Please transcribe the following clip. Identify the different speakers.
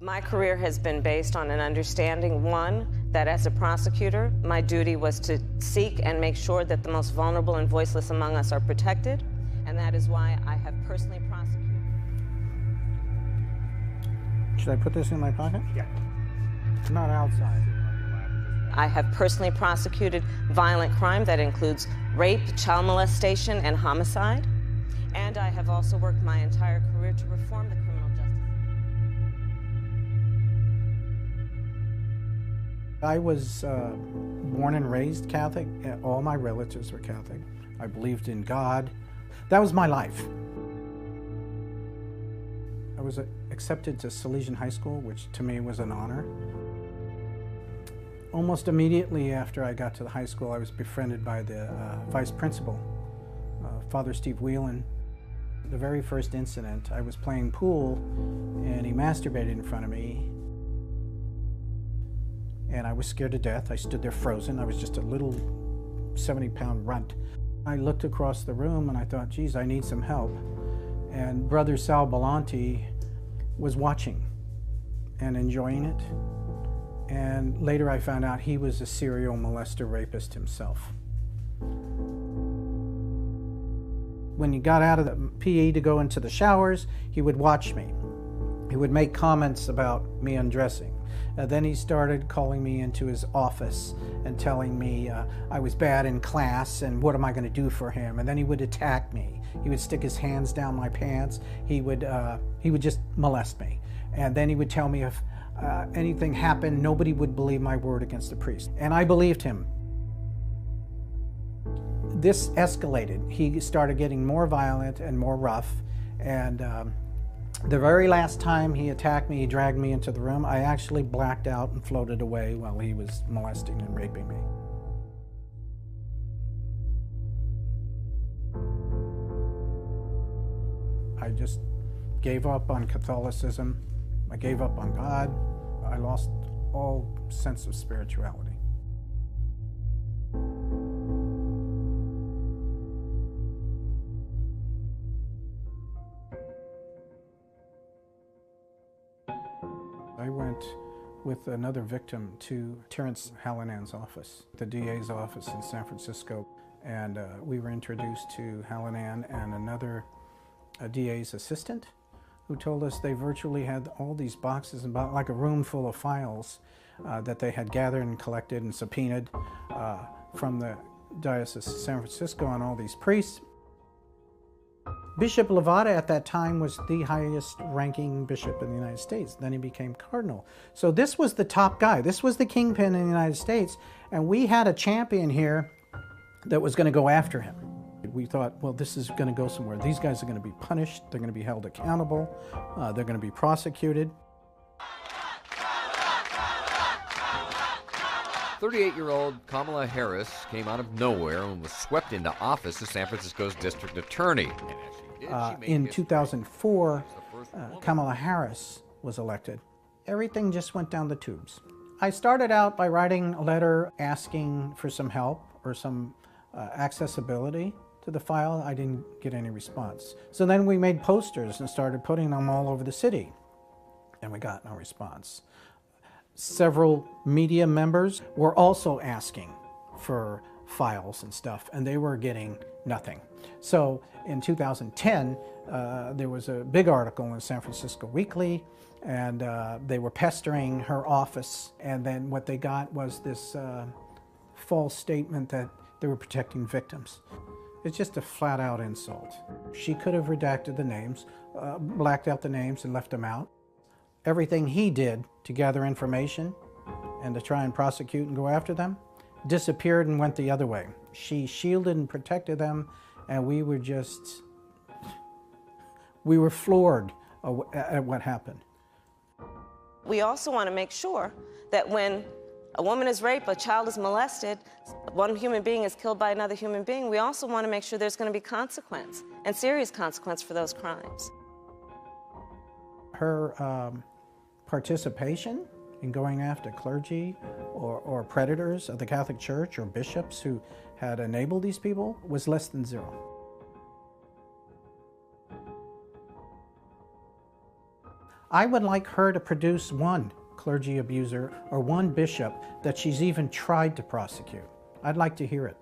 Speaker 1: My career has been based on an understanding, one, that as a prosecutor, my duty was to seek and make sure that the most vulnerable and voiceless among us are protected, and that is why I have personally prosecuted.
Speaker 2: Should I put this in my pocket?
Speaker 3: Yeah.
Speaker 2: Not outside.
Speaker 1: I have personally prosecuted violent crime that includes rape, child molestation, and homicide, and I have also worked my entire career to reform the criminal justice.
Speaker 2: I was born and raised Catholic. All my relatives were Catholic. I believed in God. That was my life. I was accepted to Salesian High School, which to me was an honor. Almost immediately after I got to the high school, I was befriended by the vice principal, Father Steve Whelan. The very first incident, I was playing pool and he masturbated in front of me. And I was scared to death. I stood there frozen. I was just a little 70-pound runt. I looked across the room and I thought, geez, I need some help. And Brother Sal Belanti was watching and enjoying it. And later I found out he was a serial molester rapist himself. When he got out of the PE to go into the showers, he would watch me. He would make comments about me undressing. Then he started calling me into his office and telling me I was bad in class and what am I going to do for him. And then he would attack me. He would stick his hands down my pants. He would just molest me. And then he would tell me if anything happened, nobody would believe my word against the priest. And I believed him. This escalated. He started getting more violent and more rough. And the very last time he attacked me, he dragged me into the room. I actually blacked out and floated away while he was molesting and raping me. I just gave up on Catholicism. I gave up on God. I lost all sense of spirituality. I went with another victim to Terrence Hallinan's office, the DA's office in San Francisco, and we were introduced to Hallinan and another DA's assistant who told us they virtually had all these boxes, about like a room full of files that they had gathered and collected and subpoenaed from the Diocese of San Francisco on all these priests. Bishop Levada at that time was the highest ranking bishop in the United States. Then he became cardinal. So this was the top guy. This was the kingpin in the United States. And we had a champion here that was going to go after him. We thought, well, this is going to go somewhere. These guys are going to be punished. They're going to be held accountable. They're going to be prosecuted.
Speaker 3: 38-year-old Kamala Harris came out of nowhere and was swept into office as San Francisco's district attorney.
Speaker 2: In 2004, Kamala Harris was elected. Everything just went down the tubes. I started out by writing a letter asking for some help or some accessibility to the file. I didn't get any response. So then we made posters and started putting them all over the city, and we got no response. Several media members were also asking for files and stuff, and they were getting nothing. So in 2010, there was a big article in San Francisco Weekly, and they were pestering her office, and then what they got was this false statement that they were protecting victims. It's just a flat-out insult. She could have redacted the names, blacked out the names and left them out. Everything he did to gather information and to try and prosecute and go after them disappeared and went the other way. She shielded and protected them, and we were floored at what happened.
Speaker 1: We also want to make sure that when a woman is raped, a child is molested, one human being is killed by another human being, we also want to make sure there's going to be consequence, and serious consequence for those crimes.
Speaker 2: Her participation in going after clergy or predators of the Catholic Church or bishops who had enabled these people was less than zero. I would like her to produce one clergy abuser or one bishop that she's even tried to prosecute. I'd like to hear it.